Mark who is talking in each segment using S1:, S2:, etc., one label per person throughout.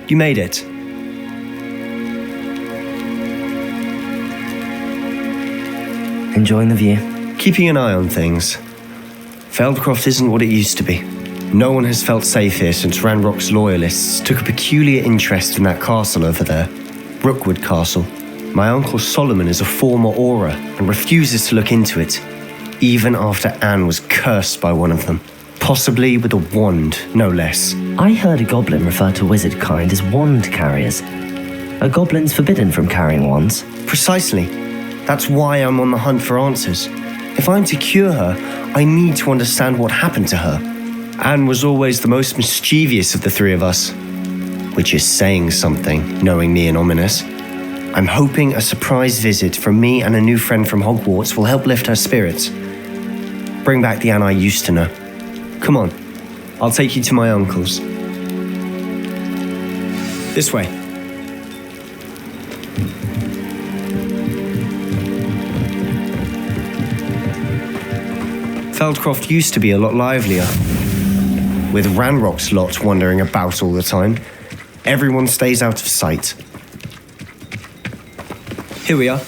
S1: You made it.
S2: Enjoying the view?
S1: Keeping an eye on things. Feldcroft isn't what it used to be. No one has felt safe here since Ranrock's loyalists took a peculiar interest in that castle over there, Rookwood Castle. My uncle Solomon is a former Auror and refuses to look into it, even after Anne was cursed by one of them. Possibly with a wand, no less.
S2: I heard a goblin refer to wizard kind as wand carriers. Are goblins forbidden from carrying wands?
S1: Precisely. That's why I'm on the hunt for answers. If I'm to cure her, I need to understand what happened to her. Anne was always the most mischievous of the three of us, which is saying something, knowing me and ominous. I'm hoping a surprise visit from me and a new friend from Hogwarts will help lift her spirits. Bring back the Anne I used to know. Come on, I'll take you to my uncle's. This way. Feldcroft used to be a lot livelier, with Ranrock's lot wandering about all the time. Everyone stays out of sight. Here we are.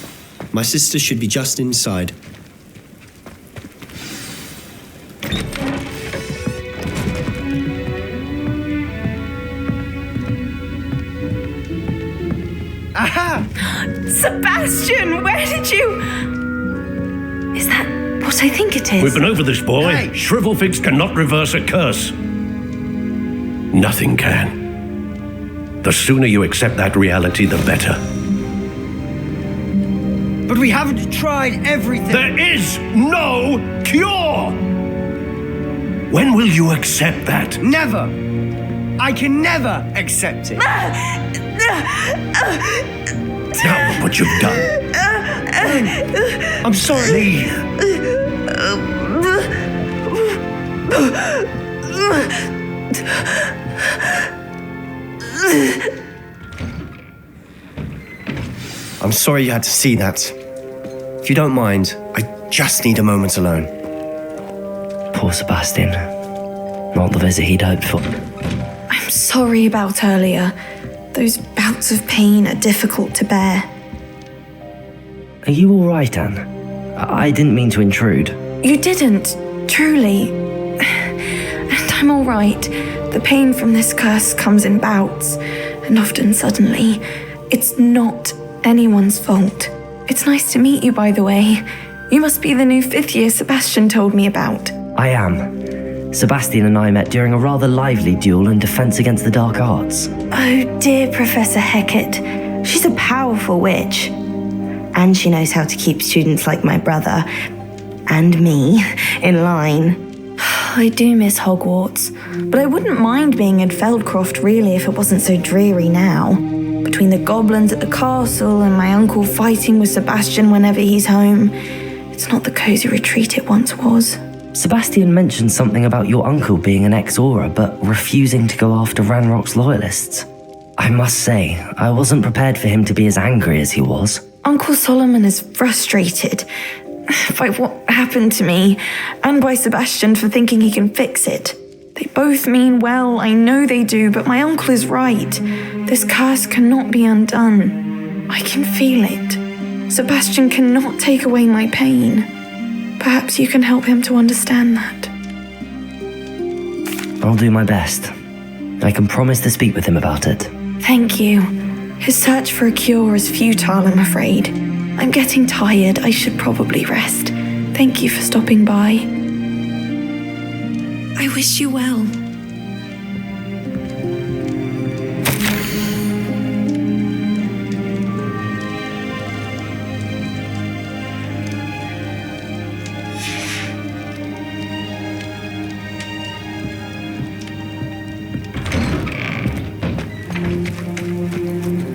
S1: My sister should be just inside.
S3: Aha! Sebastian, where did you... Is that what I think it is?
S4: We've been over this, boy.
S1: Hey.
S4: Shrivelfigs cannot reverse a curse. Nothing can. The sooner you accept that reality, the better.
S1: But we haven't tried everything.
S4: There is no cure! When will you accept that?
S1: Never! I can never accept it.
S4: Now look what you've done.
S1: I'm sorry.
S4: Leave.
S1: I'm sorry you had to see that. If you don't mind, I just need a moment alone.
S2: Poor Sebastian. Not the visit he'd hoped for.
S3: I'm sorry about earlier. Those bouts of pain are difficult to bear.
S2: Are you all right, Anne? I didn't mean to intrude.
S3: You didn't, truly. And I'm all right. The pain from this curse comes in bouts, and often suddenly. It's not anyone's fault. It's nice to meet you, by the way. You must be the new 5th year Sebastian told me about.
S2: I am. Sebastian and I met during a rather lively duel in defense against the dark arts.
S5: Oh dear, Professor Hecat. She's a powerful witch. And she knows how to keep students like my brother, and me, in line.
S3: I do miss Hogwarts, but I wouldn't mind being in Feldcroft really if it wasn't so dreary now. Between the goblins at the castle and my uncle fighting with Sebastian whenever he's home, it's not the cozy retreat it once was.
S2: Sebastian mentioned something about your uncle being an ex-Auror, but refusing to go after Ranrock's loyalists. I must say, I wasn't prepared for him to be as angry as he was.
S3: Uncle Solomon is frustrated by what happened to me, and by Sebastian for thinking he can fix it. They both mean well, I know they do, but my uncle is right. This curse cannot be undone. I can feel it. Sebastian cannot take away my pain. Perhaps you can help him to understand that.
S2: I'll do my best. I can promise to speak with him about it.
S3: Thank you. His search for a cure is futile, I'm afraid. I'm getting tired. I should probably rest. Thank you for stopping by. I wish you well.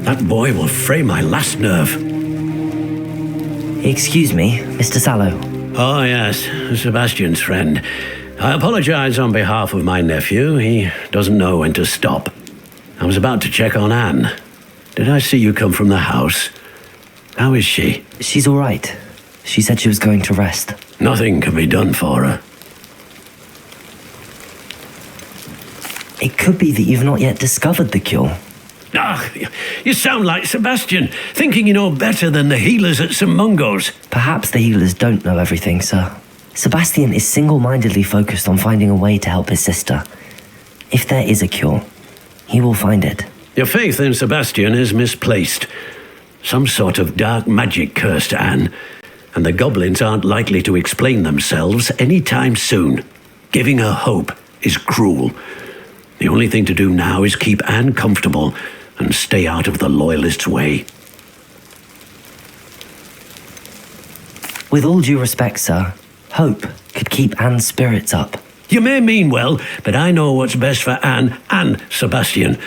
S4: That boy will fray my last nerve.
S2: Excuse me, Mr. Sallow.
S4: Oh, yes, Sebastian's friend. I apologize on behalf of my nephew. He doesn't know when to stop. I was about to check on Anne. Did I see you come from the house? How is she?
S2: She's all right. She said she was going to rest.
S4: Nothing can be done for her.
S2: It could be that you've not yet discovered the cure.
S4: Ah, you sound like Sebastian, thinking you know better than the healers at St. Mungo's.
S2: Perhaps the healers don't know everything, sir. Sebastian is single-mindedly focused on finding a way to help his sister. If there is a cure, he will find it.
S4: Your faith in Sebastian is misplaced. Some sort of dark magic cursed Anne, and the goblins aren't likely to explain themselves anytime soon. Giving her hope is cruel. The only thing to do now is keep Anne comfortable and stay out of the Loyalists' way.
S2: With all due respect, sir, hope could keep Anne's spirits up.
S4: You may mean well, but I know what's best for Anne and Sebastian.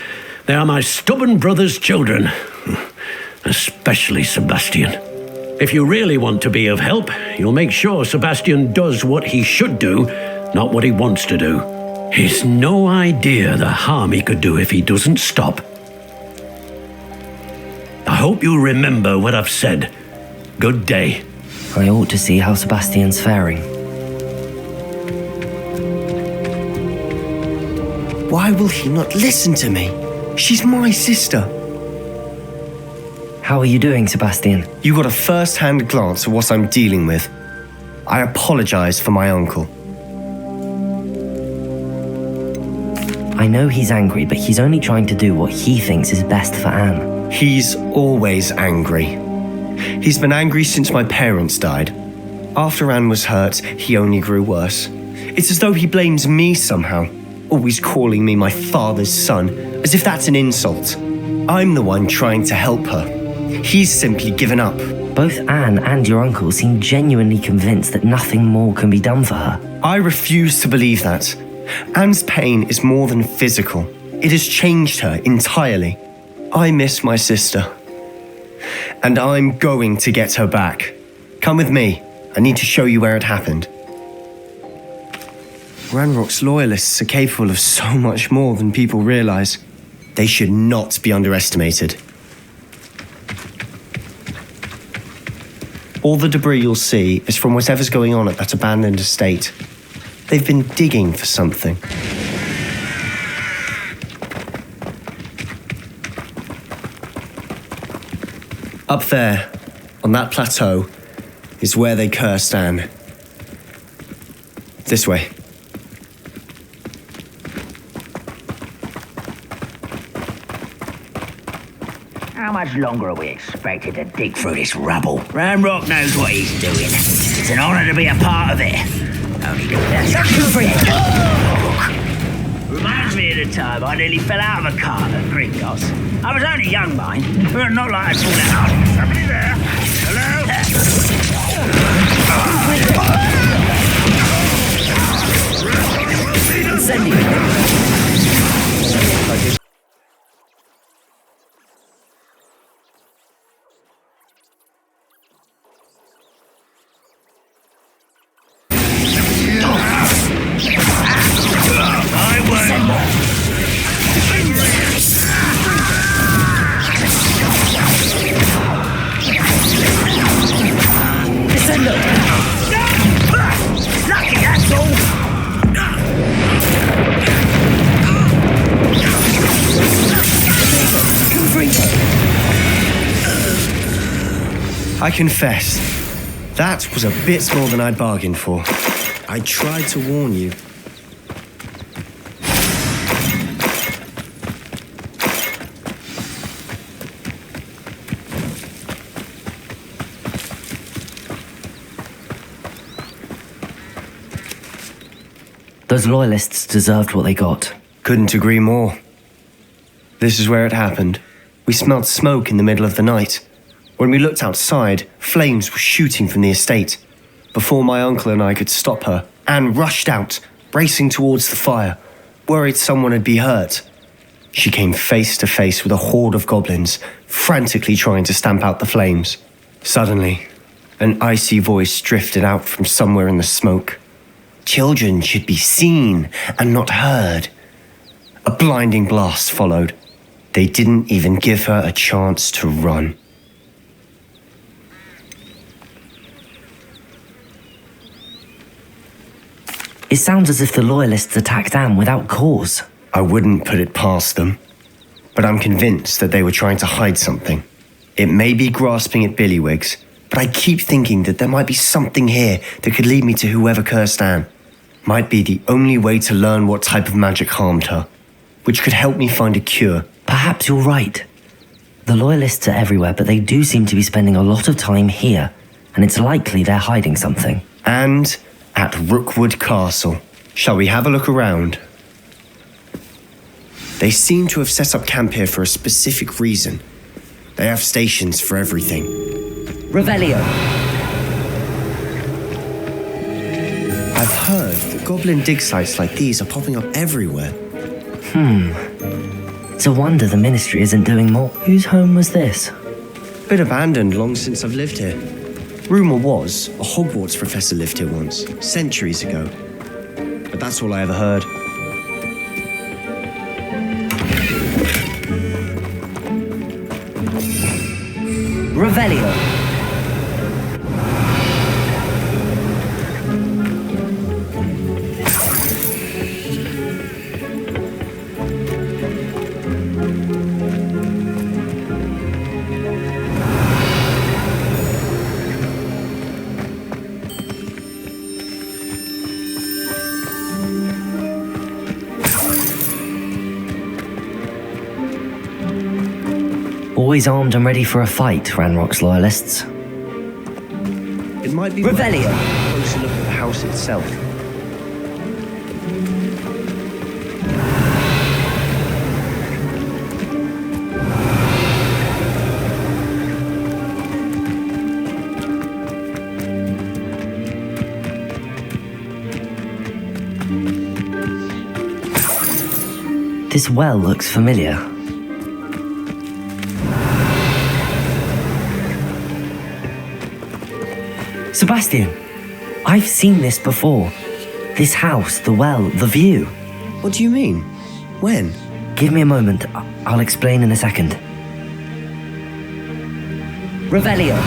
S4: They are my stubborn brother's children. Especially Sebastian. If you really want to be of help, you'll make sure Sebastian does what he should do, not what he wants to do. He's no idea the harm he could do if he doesn't stop. I hope you remember what I've said. Good day.
S2: I ought to see how Sebastian's faring.
S1: Why will he not listen to me? She's my sister.
S2: How are you doing, Sebastian?
S1: You got a first-hand glance at what I'm dealing with. I apologize for my uncle.
S2: I know he's angry, but he's only trying to do what he thinks is best for Anne.
S1: He's always angry. He's been angry since my parents died. After Anne was hurt, he only grew worse. It's as though he blames me somehow, always calling me my father's son, as if that's an insult. I'm the one trying to help her. He's simply given up.
S2: Both Anne and your uncle seem genuinely convinced that nothing more can be done for her.
S1: I refuse to believe that. Anne's pain is more than physical. It has changed her entirely. I miss my sister. And I'm going to get her back. Come with me. I need to show you where it happened. Ranrock's Loyalists are capable of so much more than people realize. They should not be underestimated. All the debris you'll see is from whatever's going on at that abandoned estate. They've been digging for something. Up there, on that plateau, is where they cursed Anne. This way.
S6: How much longer are we expected to dig through this rubble? Ranrock knows what he's doing. It's an honor to be a part of it. Only reminds me of the time I nearly fell out of a cart at Gringos. I was only young, mind, but not like I'd fallen out. Somebody there? Hello?
S1: I confess, that was a bit more than I'd bargained for. I tried to warn you.
S2: Those Loyalists deserved what they got.
S1: Couldn't agree more. This is where it happened. We smelled smoke in the middle of the night. When we looked outside, flames were shooting from the estate. Before my uncle and I could stop her, Anne rushed out, racing towards the fire, worried someone had been hurt. She came face to face with a horde of goblins, frantically trying to stamp out the flames. Suddenly, an icy voice drifted out from somewhere in the smoke. Children should be seen and not heard. A blinding blast followed. They didn't even give her a chance to run.
S2: It sounds as if the Loyalists attacked Anne without cause.
S1: I wouldn't put it past them. but I'm convinced that they were trying to hide something. It may be grasping at Billywigs, but I keep thinking that there might be something here that could lead me to whoever cursed Anne. Might be the only way to learn what type of magic harmed her, which could help me find a cure.
S2: Perhaps you're right. The Loyalists are everywhere, but they do seem to be spending a lot of time here, and it's likely they're hiding something.
S1: And at Rookwood Castle. Shall we have a look around? They seem to have set up camp here for a specific reason. They have stations for everything.
S2: Revelio.
S1: I've heard that goblin dig sites like these are popping up everywhere.
S2: It's a wonder the Ministry isn't doing more. Whose home was this?
S1: Been abandoned long since I've lived here. Rumour was a Hogwarts professor lived here once, centuries ago. But that's all I ever heard.
S2: Revelio. Always armed and ready for a fight, Ranrock's Loyalists.
S1: It might be
S2: Revelio.
S1: worth a closer look at the house itself.
S2: This well looks familiar. Sebastian, I've seen this before. This house, the well, the view.
S1: What do you mean? When?
S2: Give me a moment. I'll explain in a second. Revelio.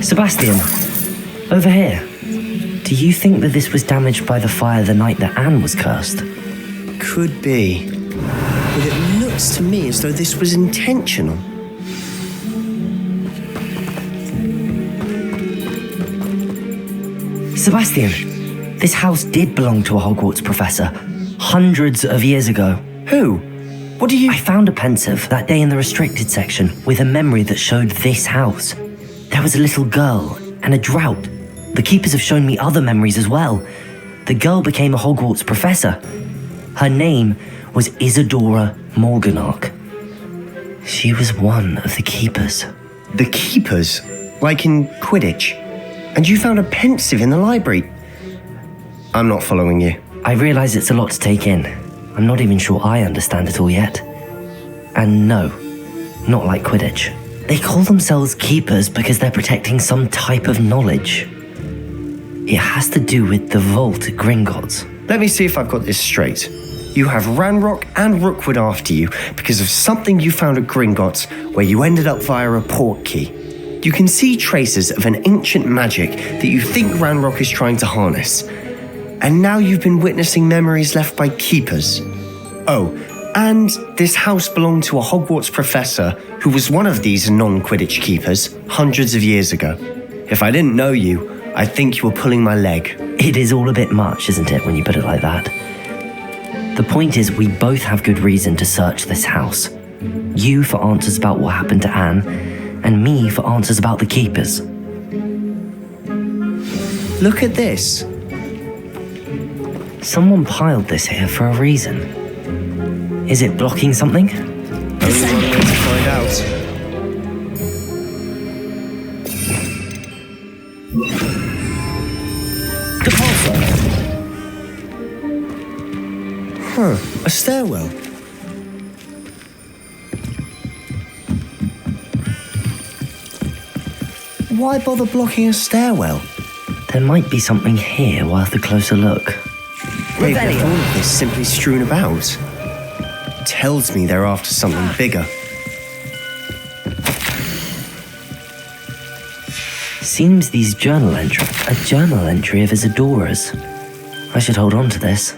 S2: Sebastian, over here. Do you think that this was damaged by the fire the night that Anne was cursed?
S1: Could be. But it looks to me as though this was intentional.
S2: Sebastian, this house did belong to a Hogwarts professor, hundreds of years ago.
S1: Who? What do you...
S2: I found a pensive that day in the restricted section with a memory that showed this house. There was a little girl and a drought. The keepers have shown me other memories as well. The girl became a Hogwarts professor. Her name was Isadora Morganach. She was one of the keepers.
S1: The keepers? Like in Quidditch? And you found a pensive in the library? I'm not following you.
S2: I realize it's a lot to take in. I'm not even sure I understand it all yet. And no, not like Quidditch. They call themselves keepers because they're protecting some type of knowledge. It has to do with the vault at Gringotts.
S1: Let me see if I've got this straight. You have Ranrock and Rookwood after you because of something you found at Gringotts where you ended up via a port key. You can see traces of an ancient magic that you think Ranrock is trying to harness. And now you've been witnessing memories left by keepers. Oh, and this house belonged to a Hogwarts professor who was one of these non-Quidditch keepers hundreds of years ago. If I didn't know you, I think you were pulling my leg.
S2: It is all a bit much, isn't it, when you put it like that? The point is, we both have good reason to search this house. You for answers about what happened to Anne, and me for answers about the keepers.
S1: Look at this.
S2: Someone piled this here for a reason. Is it blocking something?
S1: Only one way to find out. A stairwell. Why bother blocking a stairwell?
S2: There might be something here worth a closer look.
S1: They've left
S2: Revelio.
S1: all of this simply strewn about. Tells me they're after something bigger.
S2: Seems these a journal entry of Isadora's. I should hold on to this.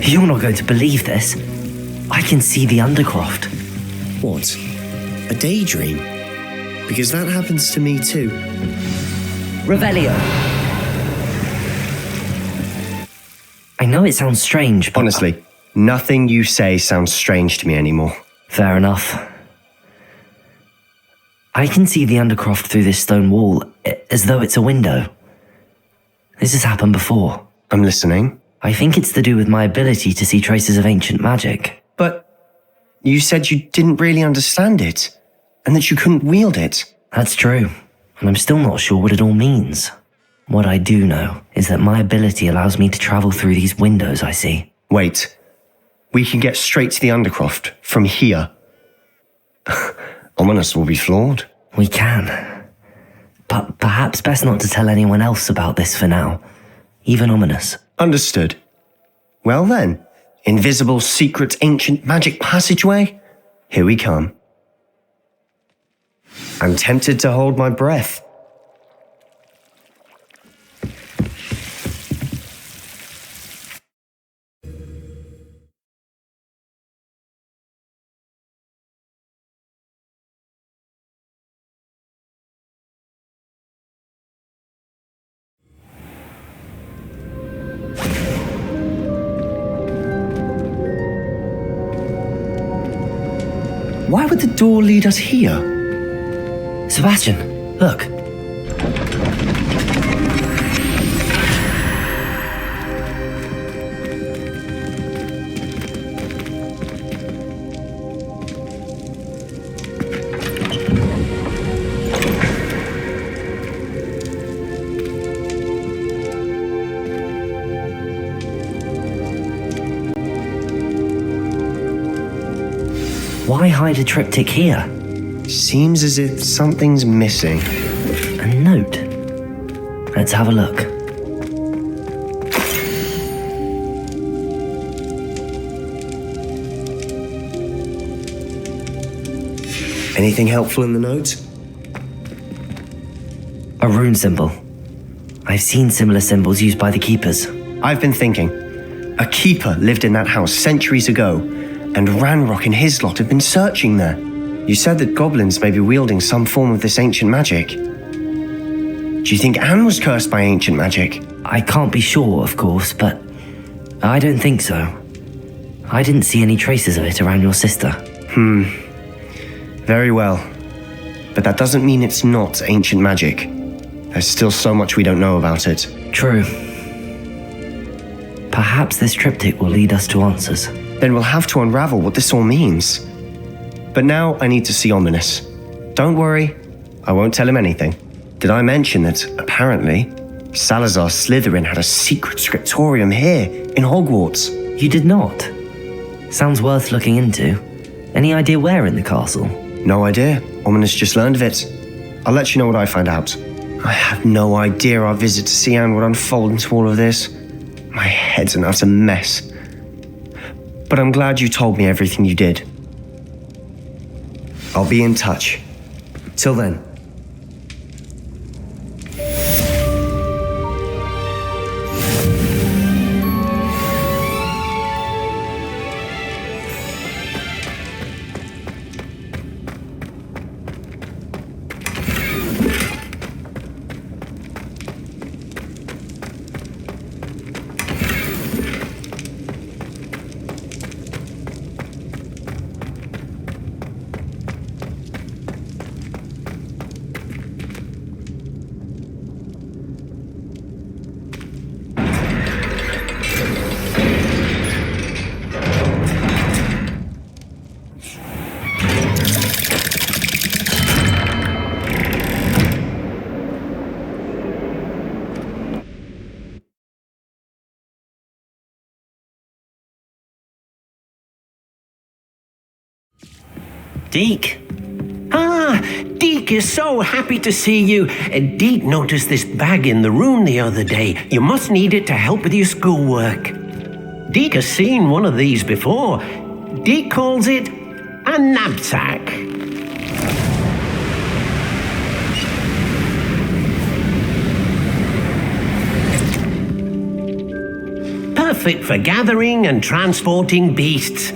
S2: You're not going to believe this. I can see the Undercroft.
S1: What? A daydream? Because that happens to me too.
S2: Revelio. I know it sounds strange, but...
S1: Honestly, nothing you say sounds strange to me anymore.
S2: Fair enough. I can see the Undercroft through this stone wall, as though it's a window. This has happened before.
S1: I'm listening.
S2: I think it's to do with my ability to see traces of ancient magic.
S1: But you said you didn't really understand it, and that you couldn't wield it.
S2: That's true, and I'm still not sure what it all means. What I do know is that my ability allows me to travel through these windows I see.
S1: Wait, we can get straight to the Undercroft from here. Ominous will be floored.
S2: We can. But perhaps best not to tell anyone else about this for now. Even Ominous.
S1: Understood. Well then, invisible, secret, ancient magic passageway? Here we come. I'm tempted to hold my breath. Why would the door lead us here?
S2: Sebastian, look. Why hide a triptych here?
S1: Seems as if something's missing.
S2: A note. Let's have a look.
S1: Anything helpful in the note?
S2: A rune symbol. I've seen similar symbols used by the keepers.
S1: I've been thinking. A keeper lived in that house centuries ago, and Ranrock and his lot have been searching there. You said that goblins may be wielding some form of this ancient magic. Do you think Anne was cursed by ancient magic?
S2: I can't be sure, of course, but I don't think so. I didn't see any traces of it around your sister.
S1: Very well. But that doesn't mean it's not ancient magic. There's still so much we don't know about it.
S2: True. Perhaps this triptych will lead us to answers.
S1: Then we'll have to unravel what this all means. But now I need to see Ominous. Don't worry, I won't tell him anything. Did I mention that, apparently, Salazar Slytherin had a secret scriptorium here in Hogwarts?
S2: You did not. Sounds worth looking into. Any idea where in the castle?
S1: No idea. Ominous just learned of it. I'll let you know what I find out. I had no idea our visit to see Anne would unfold into all of this. My head's an utter mess. But I'm glad you told me everything you did. I'll be in touch. Till then.
S2: Deke?
S7: Ah, Deke is so happy to see you. Deke noticed this bag in the room the other day. You must need it to help with your schoolwork. Deke has seen one of these before. Deke calls it a knapsack. Perfect for gathering and transporting beasts.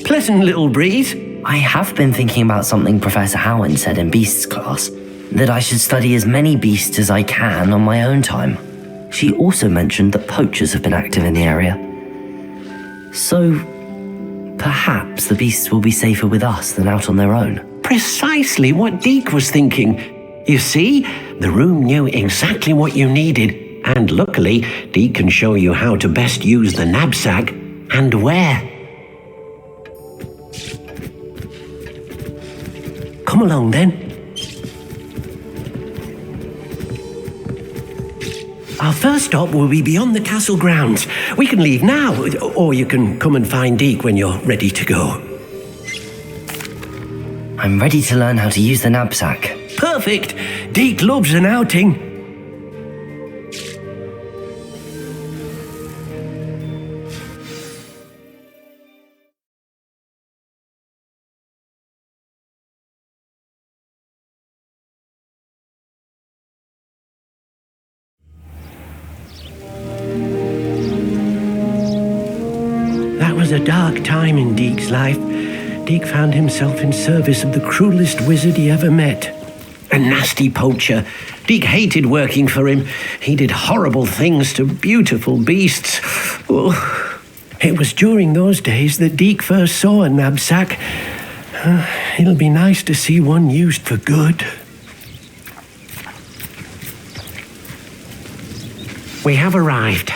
S7: Pleasant little breeze.
S2: I have been thinking about something Professor Howard said in Beasts class, that I should study as many beasts as I can on my own time. She also mentioned that poachers have been active in the area. So, perhaps the beasts will be safer with us than out on their own.
S7: Precisely what Deke was thinking. You see, the room knew exactly what you needed, and luckily, Deke can show you how to best use the knapsack and where. Come along then. Our first stop will be beyond the castle grounds. We can leave now, or you can come and find Deke when you're ready to go.
S2: I'm ready to learn how to use the knapsack.
S7: Perfect! Deke loves an outing. That was a dark time in Deke's life. Deke found himself in service of the cruelest wizard he ever met. A nasty poacher. Deke hated working for him. He did horrible things to beautiful beasts. Oh. It was during those days that Deke first saw a knapsack. It'll be nice to see one used for good. We have arrived.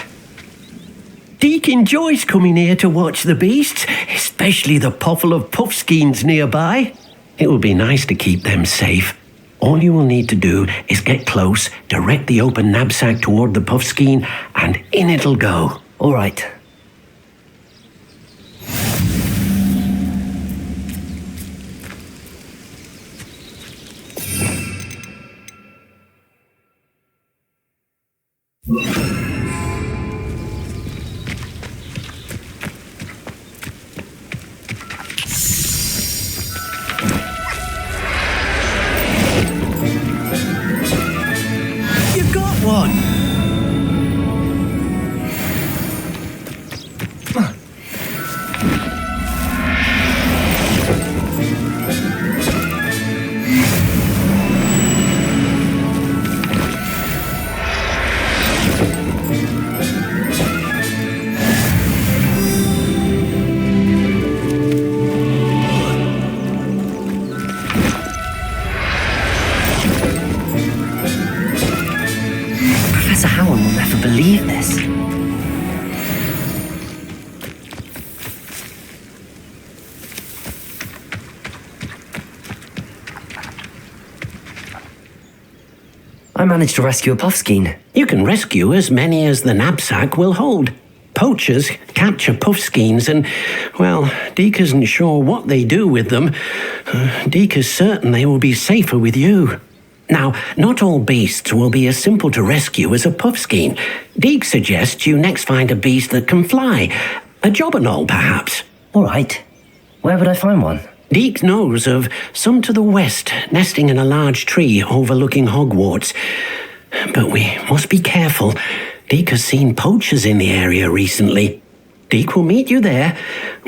S7: Deke enjoys coming here to watch the beasts, especially the potful of puffskeins nearby. It will be nice to keep them safe. All you will need to do is get close, direct the open knapsack toward the puffskein, and in it'll go.
S2: All right.
S7: You got one!
S2: Professor Howard will never believe this. I managed to rescue a puffskein.
S7: You can rescue as many as the knapsack will hold. Poachers capture puffskeins and, well, Deke isn't sure what they do with them. Deke is certain they will be safer with you. Now, not all beasts will be as simple to rescue as a puffskein. Deke suggests you next find a beast that can fly. A jobberknoll, perhaps.
S2: All right. Where would I find one?
S7: Deke knows of some to the west, nesting in a large tree overlooking Hogwarts. But we must be careful. Deke has seen poachers in the area recently. Deke will meet you there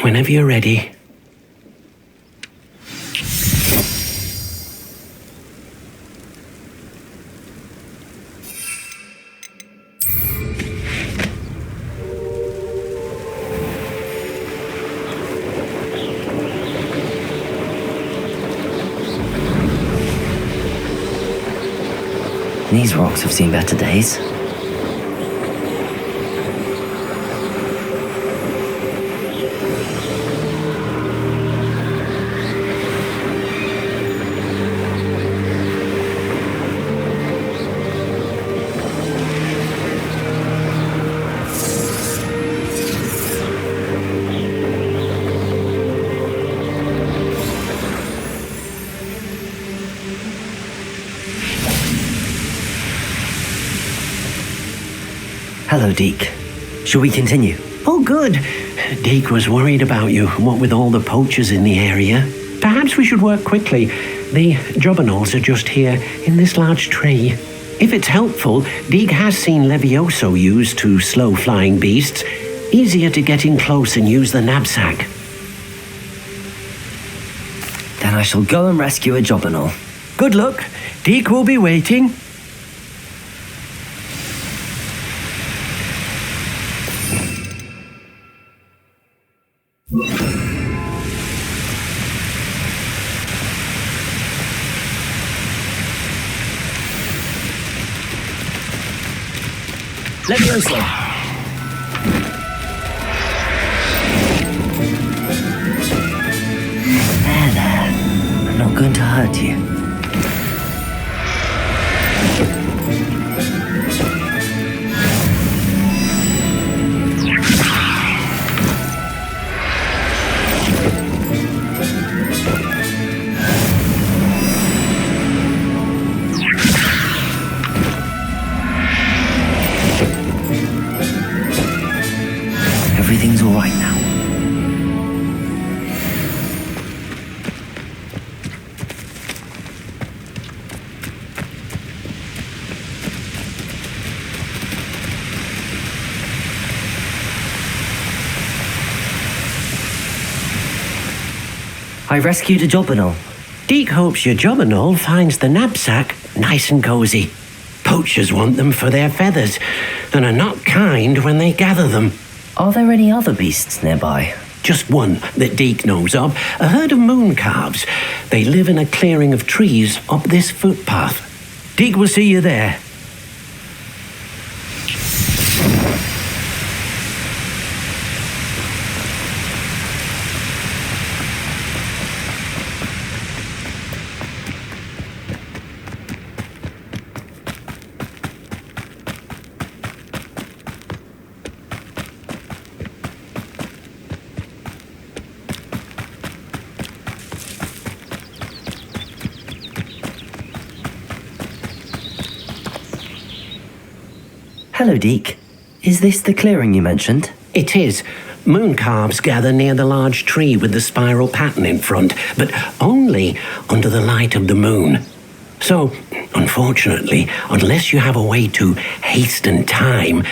S7: whenever you're ready.
S2: These rocks have seen better days. Hello, Deke. Shall we continue?
S7: Oh, good. Deke was worried about you, what with all the poachers in the area. Perhaps we should work quickly. The jobberknolls are just here, in this large tree. If it's helpful, Deke has seen Levioso used to slow flying beasts. Easier to get in close and use the knapsack.
S2: Then I shall go and rescue a jobberknoll.
S7: Good luck. Deke will be waiting.
S2: Levioso! There. I'm not going to hurt you. Everything's all right now. I rescued a jobberknoll.
S7: Deke hopes your jobberknoll finds the knapsack nice and cozy. Poachers want them for their feathers and are not kind when they gather them.
S2: Are there any other beasts nearby?
S7: Just one that Deke knows of, a herd of moon calves. They live in a clearing of trees up this footpath. Deke will see you there.
S2: Hello, Deke. Is this the clearing you mentioned?
S7: It is. Moon calves gather near the large tree with the spiral pattern in front, but only under the light of the moon. So, unfortunately, unless you have a way to hasten time,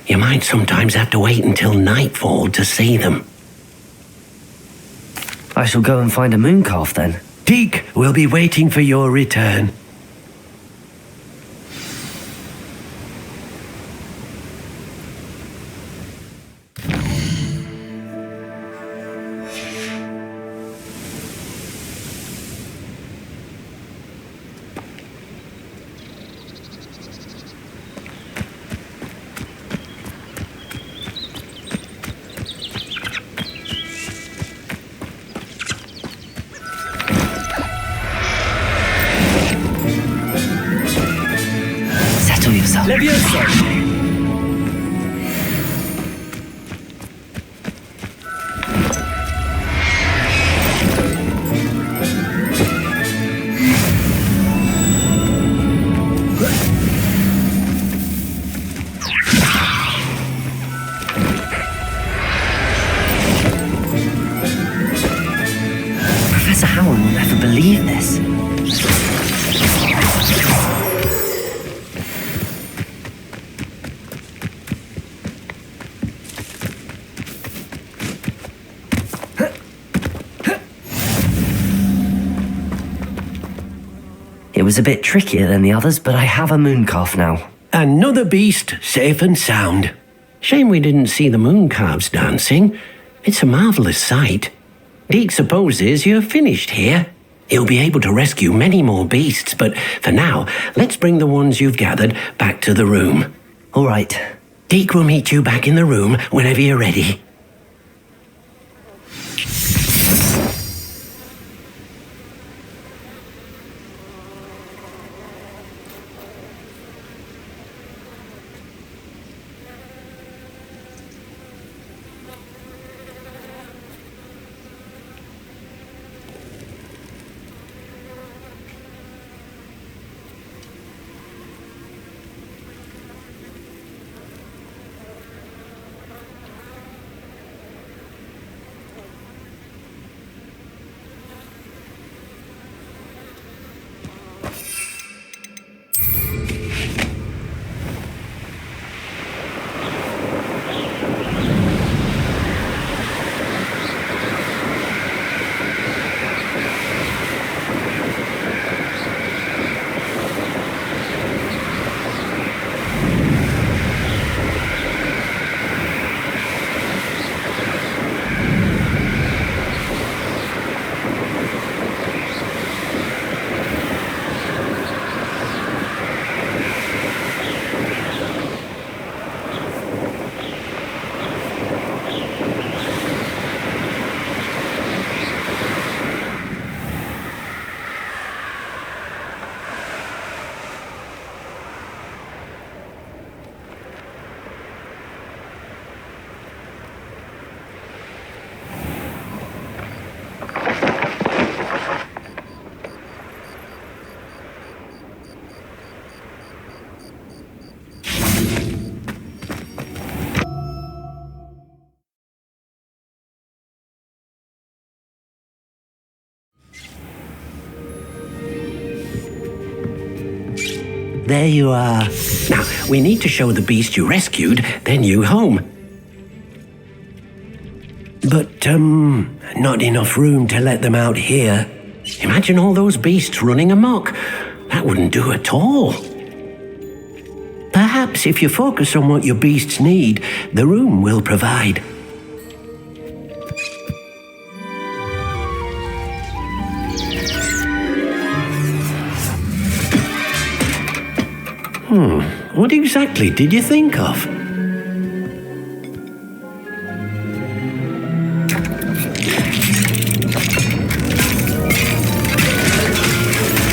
S7: you might sometimes have to wait until nightfall to see them.
S2: I shall go and find a moon calf then.
S7: Deke will be waiting for your return.
S2: Settle yourself.
S1: Levioso!
S2: Professor Howard will never believe this. It was a bit trickier than the others, but I have a moon calf now.
S7: Another beast, safe and sound. Shame we didn't see the moon calves dancing. It's a marvellous sight. Deke supposes you're finished here. He'll be able to rescue many more beasts, but for now, let's bring the ones you've gathered back to the room.
S2: All right.
S7: Deke will meet you back in the room whenever you're ready. there you are. Now, we need to show the beast you rescued their new home. But, not enough room to let them out here. Imagine all those beasts running amok. That wouldn't do at all. Perhaps if you focus on what your beasts need, the room will provide. What exactly did you think of?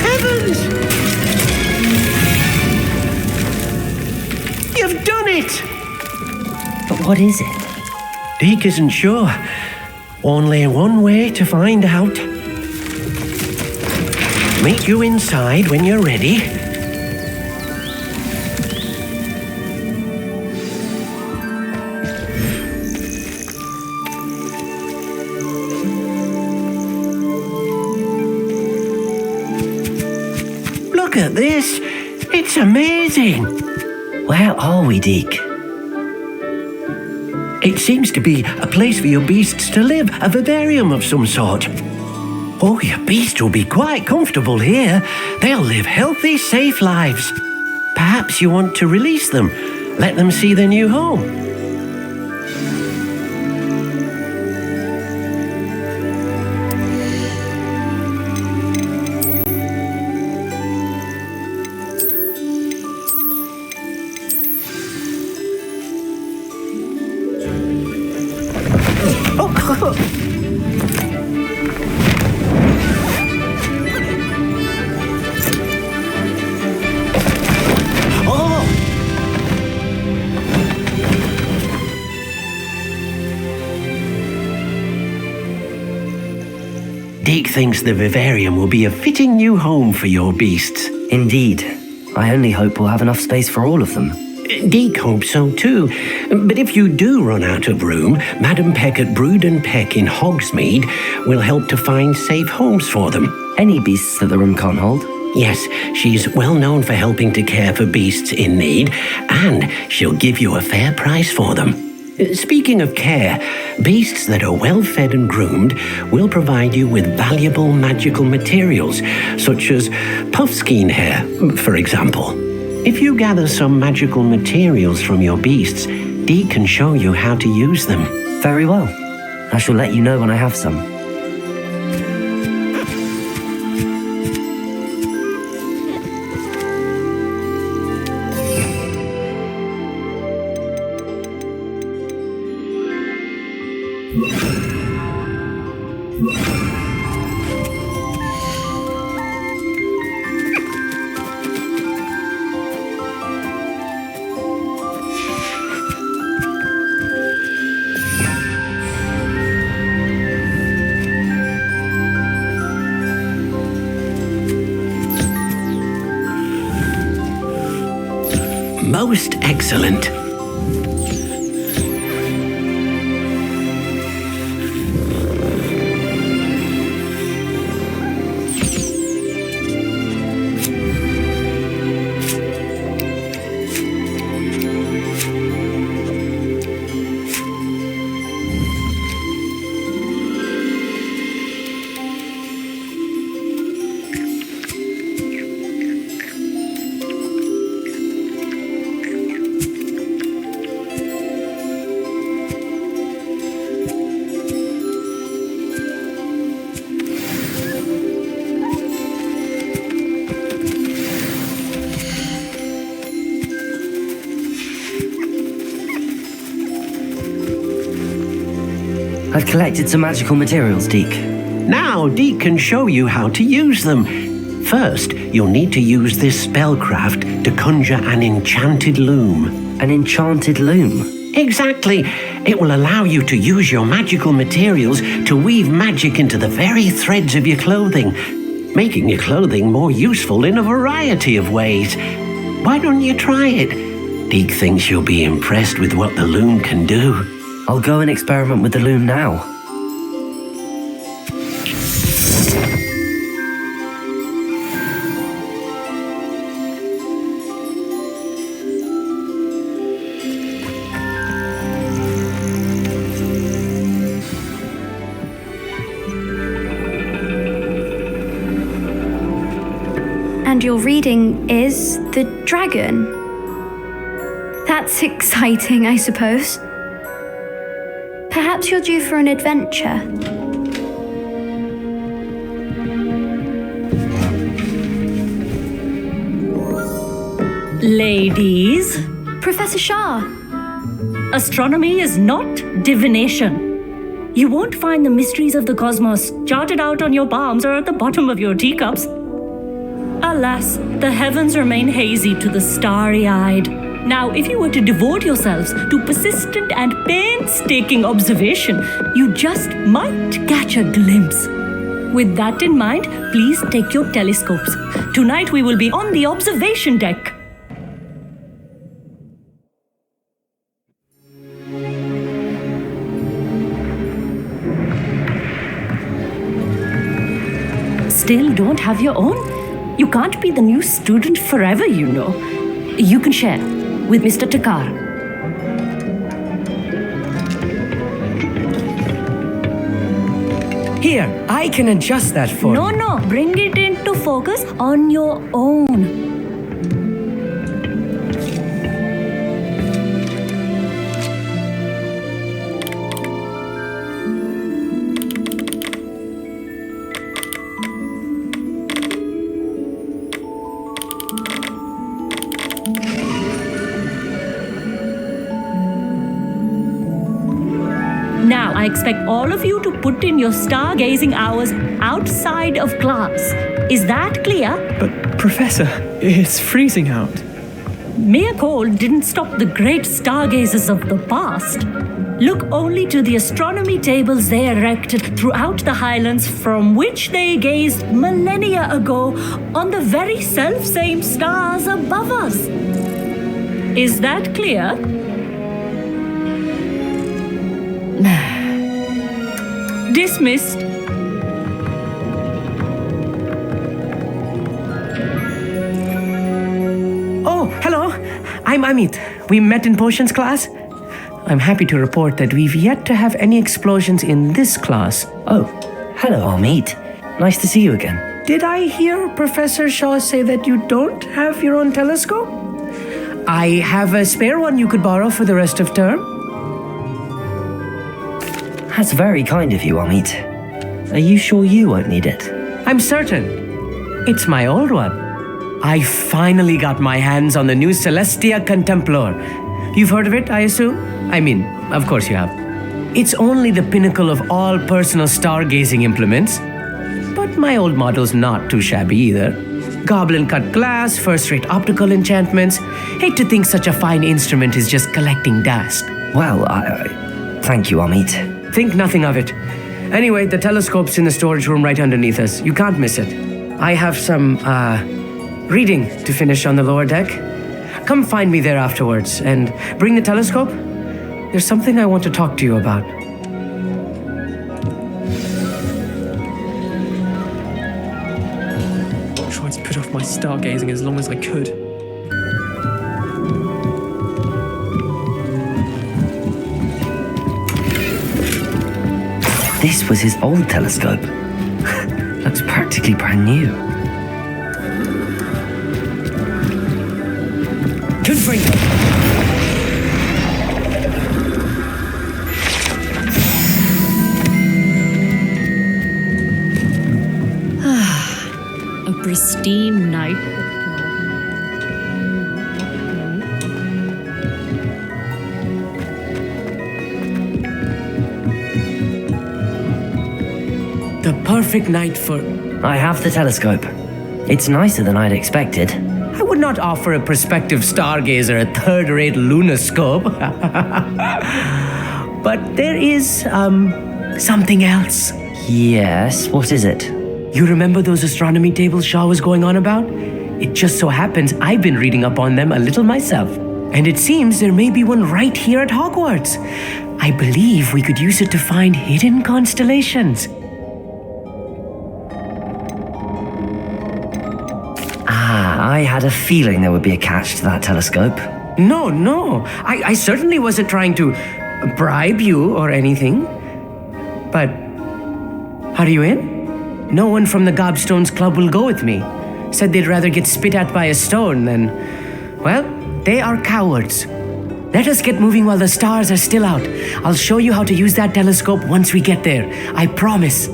S7: Heavens! You've done it!
S2: But what is it?
S7: Deke isn't sure. Only one way to find out. Meet you inside when you're ready. Look at this! It's amazing!
S2: Where are we, Deke?
S7: It seems to be a place for your beasts to live, a vivarium of some sort. Oh, your beasts will be quite comfortable here. They'll live healthy, safe lives. Perhaps you want to release them, let them see their new home. Deke thinks the vivarium will be a fitting new home for your beasts.
S2: Indeed. I only hope we'll have enough space for all of them.
S7: Deke hopes so too. But if you do run out of room, Madam Peck at Brood and Peck in Hogsmeade will help to find safe homes for them.
S2: Any beasts that the room can't hold?
S7: Yes, she's well known for helping to care for beasts in need, and she'll give you a fair price for them. Speaking of care, beasts that are well fed and groomed will provide you with valuable magical materials, such as puffskein hair, for example. If you gather some magical materials from your beasts, Deke can show you how to use them.
S2: Very well. I shall let you know when I have some.
S7: Most excellent.
S2: I've collected some magical materials, Deke.
S7: Now Deke can show you how to use them. First, you'll need to use this spellcraft to conjure an enchanted loom.
S2: An enchanted loom?
S7: Exactly. It will allow you to use your magical materials to weave magic into the very threads of your clothing, making your clothing more useful in a variety of ways. Why don't you try it? Deke thinks you'll be impressed with what the loom can do.
S2: I'll go and experiment with the loom now.
S8: understand you're reading is the dragon. That's exciting, I suppose. Perhaps you're due for an adventure.
S9: Ladies,
S8: Professor Shah,
S9: astronomy is not divination. You won't find the mysteries of the cosmos charted out on your palms or at the bottom of your teacups. Alas, the heavens remain hazy to the starry-eyed. Now, if you were to devote yourselves to persistent and painstaking observation, you just might catch a glimpse. With that in mind, please take your telescopes. Tonight we will be on the observation deck. Still don't have your own? You can't be the new student forever, you know. You can share with Mr. Takar.
S10: Here, I can adjust that for you.
S9: No, bring it into focus on your own. Now, I expect all of you to put in your stargazing hours outside of class. Is that clear?
S10: But, Professor, it's freezing out.
S9: Mere cold didn't stop the great stargazers of the past. Look only to the astronomy tables they erected throughout the highlands from which they gazed millennia ago on the very self-same stars above us. Is that clear? Dismissed.
S10: Oh, hello. I'm Amit. We met in potions class. I'm happy to report that we've yet to have any explosions in this class.
S2: Oh, hello, Amit. Nice to see you again.
S10: Did I hear Professor Shaw say that you don't have your own telescope? I have a spare one you could borrow for the rest of term.
S2: That's very kind of you, Amit. Are you sure you won't need it?
S10: I'm certain. It's my old one. I finally got my hands on the new Celestia Contemplar. You've heard of it, I assume? I mean, of course you have. It's only the pinnacle of all personal stargazing implements. But my old model's not too shabby either. Goblin-cut glass, first-rate optical enchantments. Hate to think such a fine instrument is just collecting dust.
S2: Well, thank you, Amit.
S10: Think nothing of it. Anyway, the telescope's in the storage room right underneath us. You can't miss it. I have some, reading to finish on the lower deck. Come find me there afterwards and bring the telescope. There's something I want to talk to you about.
S11: I tried to put off my stargazing as long as I could.
S2: This was his old telescope. Looks practically brand new.
S10: Confringo!
S9: A pristine night.
S10: The perfect night for...
S2: I have the telescope. It's nicer than I'd expected.
S10: I would not offer a prospective stargazer a third-rate lunoscope. But there is, something else.
S2: Yes, what is it?
S10: You remember those astronomy tables Shaw was going on about? It just so happens I've been reading up on them a little myself. And it seems there may be one right here at Hogwarts. I believe we could use it to find hidden constellations.
S2: I had a feeling there would be a catch to that telescope.
S10: No. I certainly wasn't trying to bribe you or anything. But, are you in? No one from the Gobstones Club will go with me. said they'd rather get spit at by a stone than... Well, they are cowards. Let us get moving while the stars are still out. I'll show you how to use that telescope once we get there. I promise.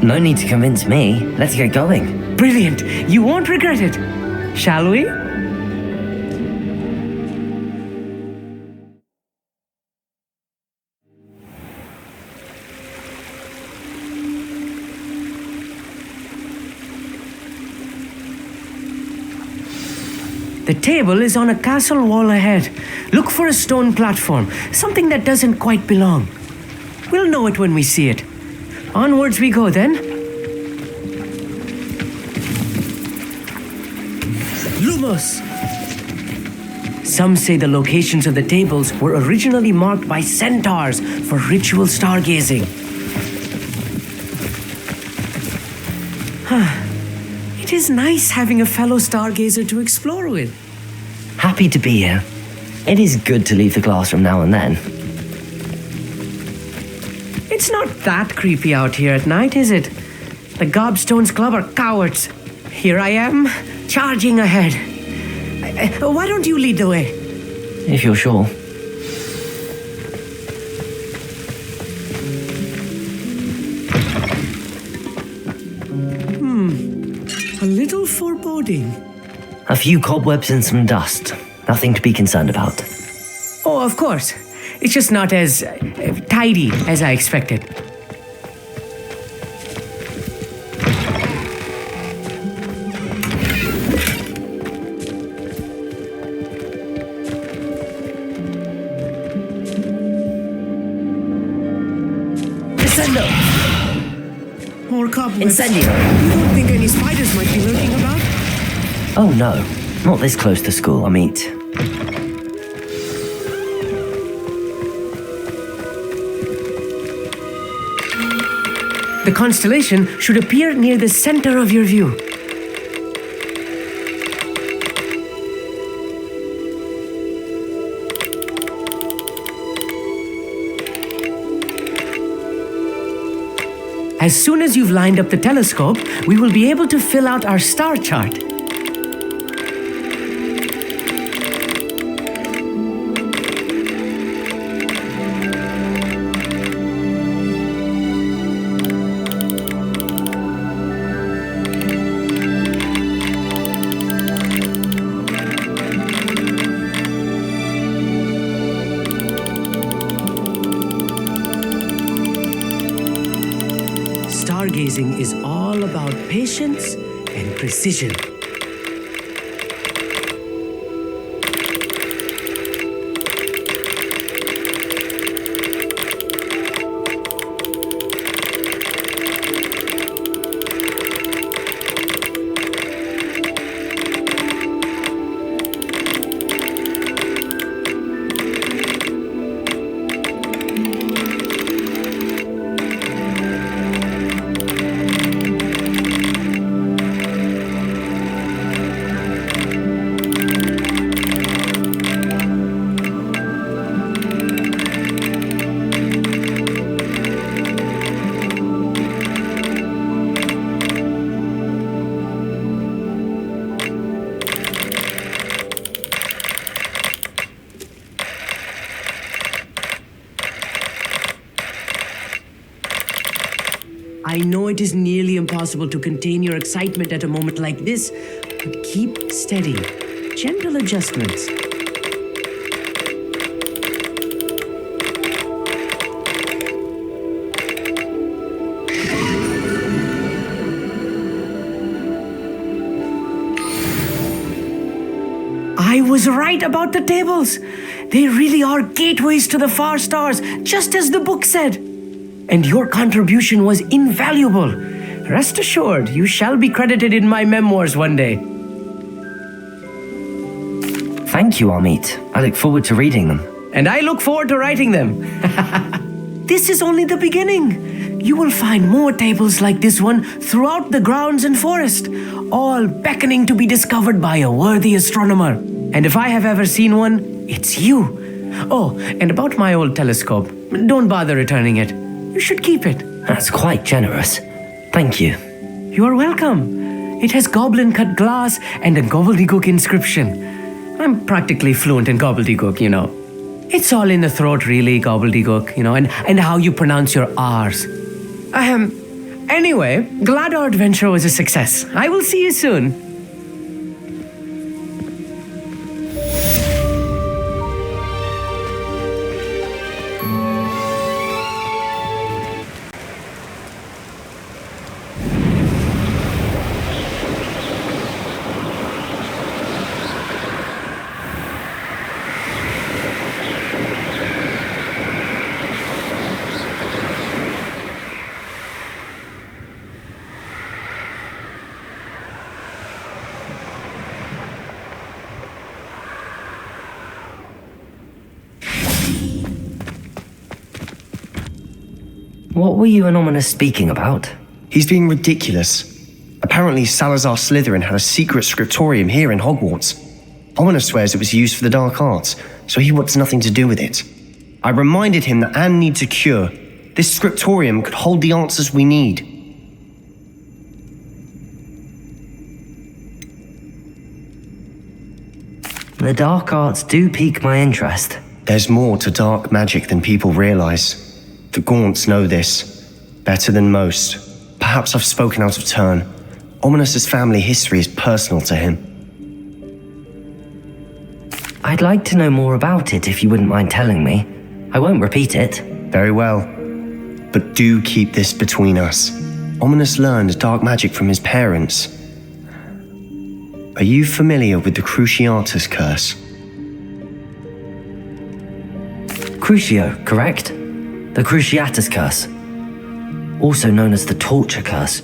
S2: No need to convince me. Let's get going.
S10: Brilliant. You won't regret it. Shall we? The table is on a castle wall ahead. Look for a stone platform, something that doesn't quite belong. We'll know it when we see it. Onwards we go then. Lumos! Some say the locations of the tables were originally marked by centaurs for ritual stargazing. It is nice having a fellow stargazer to explore with.
S2: Happy to be here. It is good to leave the classroom now and then.
S10: It's not that creepy out here at night, is it? The Gobstones Club are cowards. Here I am, charging ahead. Why don't you lead the way?
S2: If you're sure.
S10: A little foreboding.
S2: A few cobwebs and some dust. Nothing to be concerned about.
S10: Oh, of course. It's just not as tidy as I expected.
S2: Descendo!
S10: More cobwebs.
S2: Incendio!
S10: You don't think any spiders might be lurking about?
S2: Oh no, not this close to school, Amit.
S10: The constellation should appear near the center of your view. As soon as you've lined up the telescope, we will be able to fill out our star chart. Stargazing is all about patience and precision. I know it is nearly impossible to contain your excitement at a moment like this, but keep steady. Gentle adjustments. I was right about the tables. They really are gateways to the far stars, just as the book said. And your contribution was invaluable. Rest assured, you shall be credited in my memoirs one day.
S2: Thank you, Amit. I look forward to reading them.
S10: And I look forward to writing them. This is only the beginning. You will find more tables like this one throughout the grounds and forest, all beckoning to be discovered by a worthy astronomer. And if I have ever seen one, it's you. Oh, and about my old telescope, don't bother returning it. You should keep it.
S2: That's quite generous. Thank you.
S10: You're welcome. It has goblin-cut glass and a gobbledygook inscription. I'm practically fluent in gobbledygook, you know. It's all in the throat, really, gobbledygook, you know, and how you pronounce your R's. Anyway, glad our adventure was a success. I will see you soon.
S2: What were you and Ominous speaking about?
S1: He's being ridiculous. Apparently, Salazar Slytherin had a secret scriptorium here in Hogwarts. Ominous swears it was used for the dark arts, so he wants nothing to do with it. I reminded him that Anne needs a cure. This scriptorium could hold the answers we need.
S2: The dark arts do pique my interest.
S1: There's more to dark magic than people realize. The Gaunts know this, better than most. Perhaps I've spoken out of turn. Ominous's family history is personal to him.
S2: I'd like to know more about it if you wouldn't mind telling me. I won't repeat it.
S1: Very well. But do keep this between us. Ominous learned dark magic from his parents. Are you familiar with the Cruciatus curse?
S2: Crucio, correct? The Cruciatus curse, also known as the torture curse,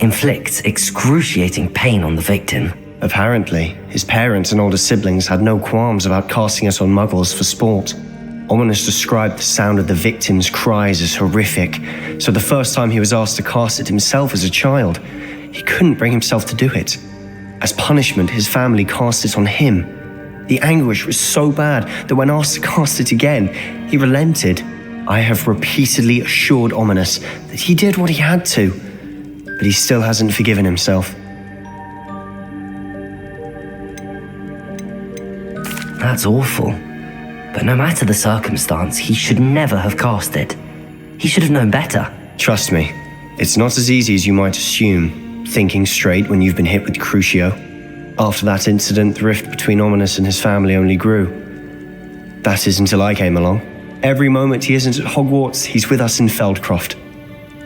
S2: inflicts excruciating pain on the victim.
S1: Apparently, his parents and older siblings had no qualms about casting us on muggles for sport. Ominous described the sound of the victim's cries as horrific, so the first time he was asked to cast it himself as a child, he couldn't bring himself to do it. As punishment, his family cast it on him. The anguish was so bad that when asked to cast it again, he relented. I have repeatedly assured Ominous that he did what he had to, but he still hasn't forgiven himself.
S2: That's awful. But no matter the circumstance, he should never have cast it. He should have known better.
S1: Trust me, it's not as easy as you might assume, thinking straight when you've been hit with Crucio. After that incident, the rift between Ominous and his family only grew. That is until I came along. Every moment he isn't at Hogwarts, he's with us in Feldcroft.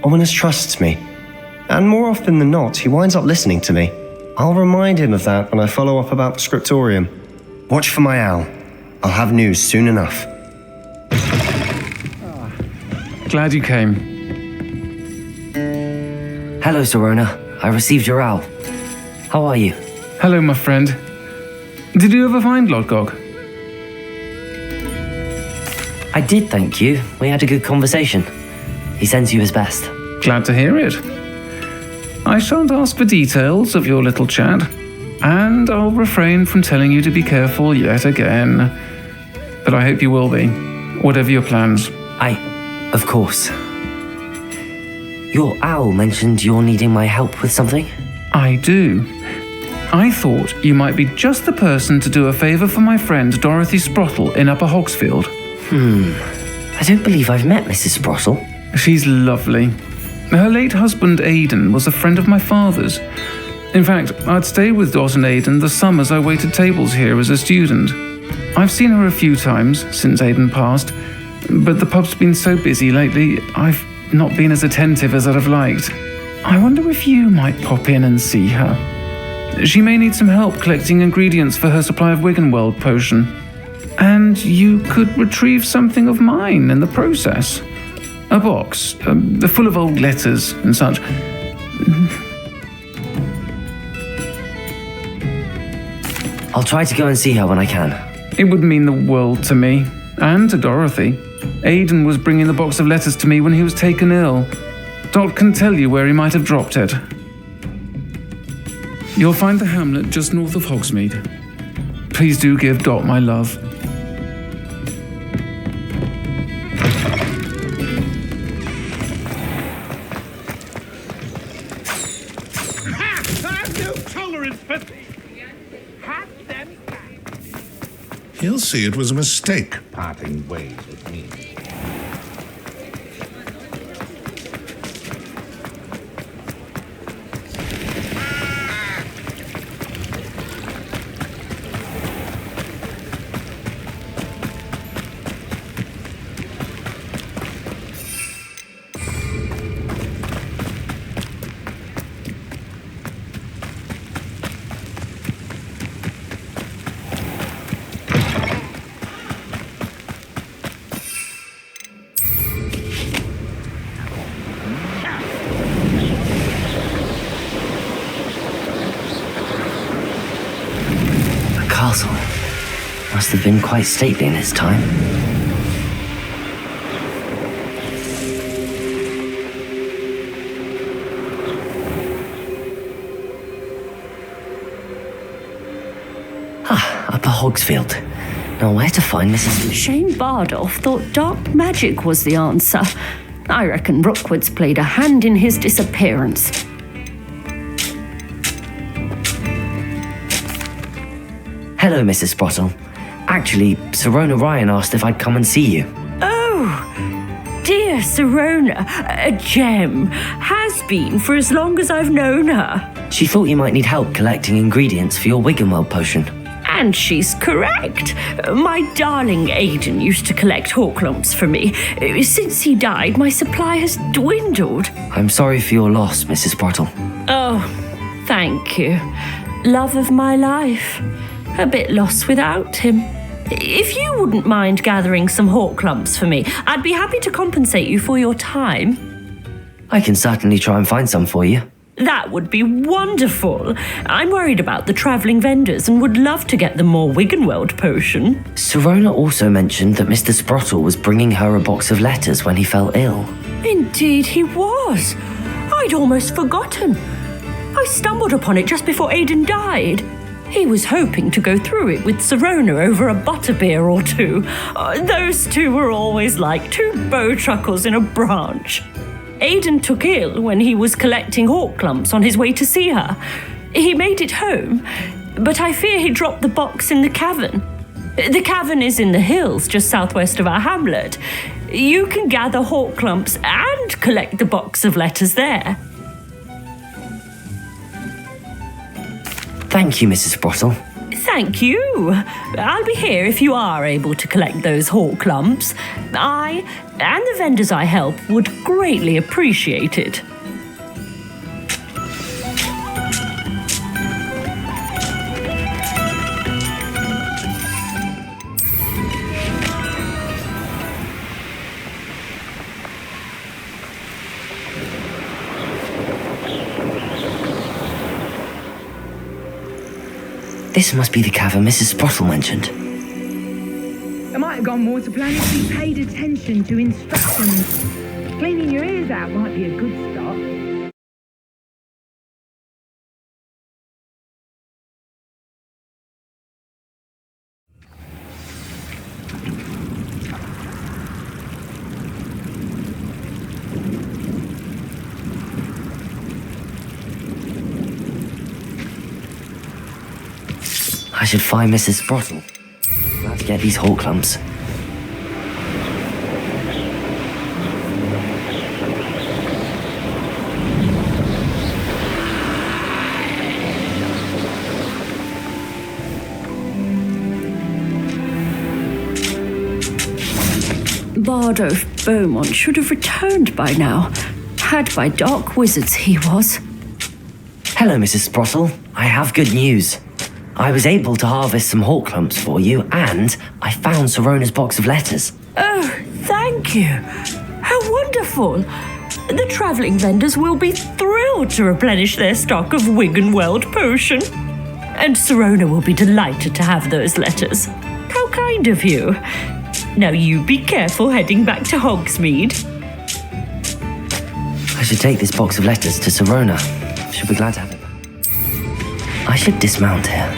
S1: Ominous trusts me. And more often than not, he winds up listening to me. I'll remind him of that when I follow up about the scriptorium. Watch for my owl. I'll have news soon enough.
S11: Glad you came.
S2: Hello, Serona. I received your owl. How are you?
S11: Hello, my friend. Did you ever find Lodgok?
S2: I did, thank you. We had a good conversation. He sends you his best.
S11: Glad to hear it. I shan't ask for details of your little chat, and I'll refrain from telling you to be careful yet again. But I hope you will be, whatever your plans.
S2: Of course. Your owl mentioned you're needing my help with something?
S11: I do. I thought you might be just the person to do a favour for my friend Dorothy Sprottle in Upper Hogsfield.
S2: I don't believe I've met Mrs. Sprottle.
S11: She's lovely. Her late husband Aidan was a friend of my father's. In fact, I'd stay with Dot and Aidan the summers I waited tables here as a student. I've seen her a few times since Aidan passed, but the pub's been so busy lately, I've not been as attentive as I'd have liked. I wonder if you might pop in and see her. She may need some help collecting ingredients for her supply of Wiggenweld potion. And you could retrieve something of mine in the process. A box, full of old letters and such.
S2: I'll try to go and see her when I can.
S11: It would mean the world to me, and to Dorothy. Aidan was bringing the box of letters to me when he was taken ill. Dot can tell you where he might have dropped it. You'll find the hamlet just north of Hogsmeade. Please do give Dot my love.
S12: Ha! I have no tolerance for this. Have them back.
S13: He'll see it was a mistake parting ways with me.
S2: Castle must have been quite stately in its time. Upper Hogsfield. Now where to find Mrs.
S9: Shane Bardolph thought dark magic was the answer. I reckon Rookwood's played a hand in his disappearance.
S2: Hello, Mrs. Sprottle. Actually, Sirona Ryan asked if I'd come and see you.
S9: Oh, dear Sirona, a gem. Has been for as long as I've known her.
S2: She thought you might need help collecting ingredients for your Wiggenweld potion.
S9: And she's correct. My darling Aidan used to collect Horklumps for me. Since he died, my supply has dwindled.
S2: I'm sorry for your loss, Mrs. Sprottle.
S9: Oh, thank you. Love of my life. A bit lost without him. If you wouldn't mind gathering some Horklumps for me, I'd be happy to compensate you for your time.
S2: I can certainly try and find some for you.
S9: That would be wonderful. I'm worried about the travelling vendors and would love to get them more Wiggenweld potion.
S2: Sirona also mentioned that Mr. Sprottle was bringing her a box of letters when he fell ill.
S9: Indeed he was. I'd almost forgotten. I stumbled upon it just before Aidan died. He was hoping to go through it with Sirona over a butterbeer or two. Those two were always like two bowtruckles in a branch. Aidan took ill when he was collecting Horklumps on his way to see her. He made it home, but I fear he dropped the box in the cavern. The cavern is in the hills just southwest of our hamlet. You can gather Horklumps and collect the box of letters there.
S2: Thank you, Mrs. Sprottle.
S9: Thank you. I'll be here if you are able to collect those Horklumps. I and the vendors I help would greatly appreciate it.
S2: This must be the cavern Mrs. Sprottle mentioned.
S14: It might have gone more to plan if you paid attention to instructions. Cleaning your ears out might be a good start.
S2: I should find Mrs. Sprottle. Let's get these Horklumps.
S9: Bardolph Beaumont should have returned by now. Had by dark wizards he was.
S2: Hello, Mrs. Sprottle. I have good news. I was able to harvest some Horklumps for you, and I found Sirona's box of letters.
S9: Oh, thank you. How wonderful. The travelling vendors will be thrilled to replenish their stock of Wiggenweld potion. And Sirona will be delighted to have those letters. How kind of you. Now you be careful heading back to Hogsmeade.
S2: I should take this box of letters to Sirona. She'll be glad to have it back. I should dismount here.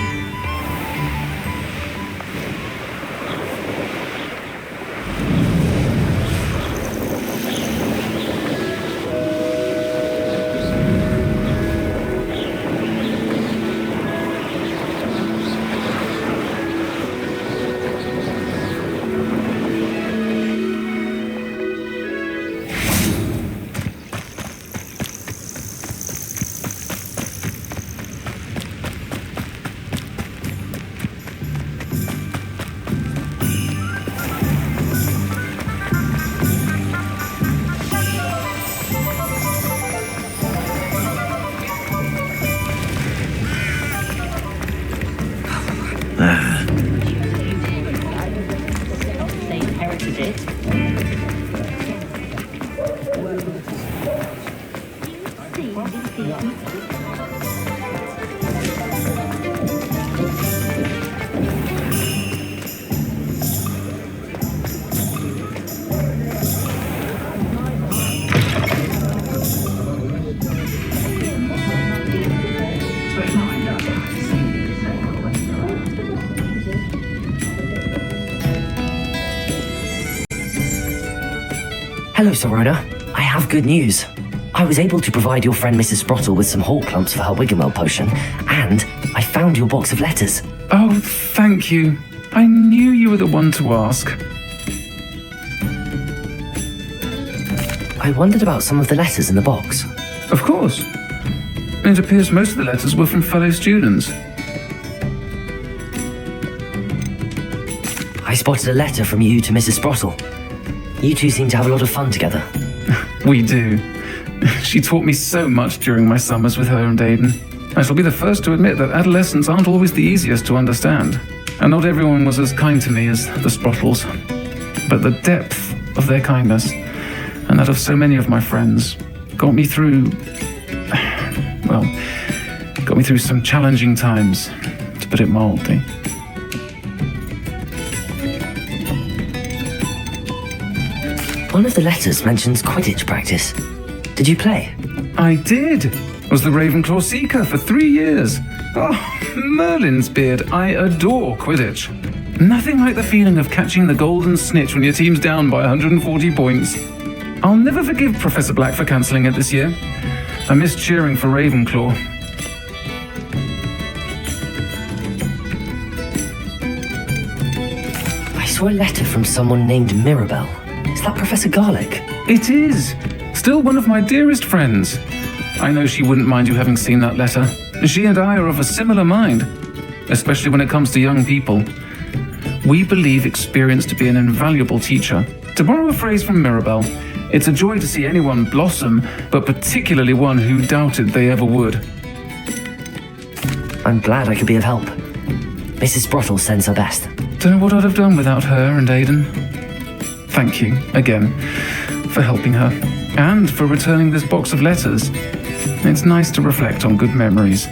S2: Hello, Sorona. I have good news. I was able to provide your friend Mrs. Sprottle with some whole clumps for her Wiggenweld potion, and I found your box of letters.
S11: Oh, thank you. I knew you were the one to ask.
S2: I wondered about some of the letters in the box.
S11: Of course. It appears most of the letters were from fellow students.
S2: I spotted a letter from you to Mrs. Sprottle. You two seem to have a lot of fun together.
S11: We do. She taught me so much during my summers with her and Aidan. I shall be the first to admit that adolescents aren't always the easiest to understand. And not everyone was as kind to me as the Sprottles. But the depth of their kindness, and that of so many of my friends, got me through some challenging times, to put it mildly.
S2: One of the letters mentions Quidditch practice. Did you play?
S11: I did. Was the Ravenclaw Seeker for 3 years. Oh, Merlin's beard. I adore Quidditch. Nothing like the feeling of catching the golden snitch when your team's down by 140 points. I'll never forgive Professor Black for cancelling it this year. I miss cheering for Ravenclaw.
S2: I saw a letter from someone named Mirabelle. Is that Professor Garlick?
S11: It is. Still one of my dearest friends. I know she wouldn't mind you having seen that letter. She and I are of a similar mind, especially when it comes to young people. We believe experience to be an invaluable teacher. To borrow a phrase from Mirabelle, it's a joy to see anyone blossom, but particularly one who doubted they ever would.
S2: I'm glad I could be of help. Mrs. Sprottle sends her best.
S11: Don't know what I'd have done without her and Aidan. Thank you, again, for helping her, and for returning this box of letters. It's nice to reflect on good memories.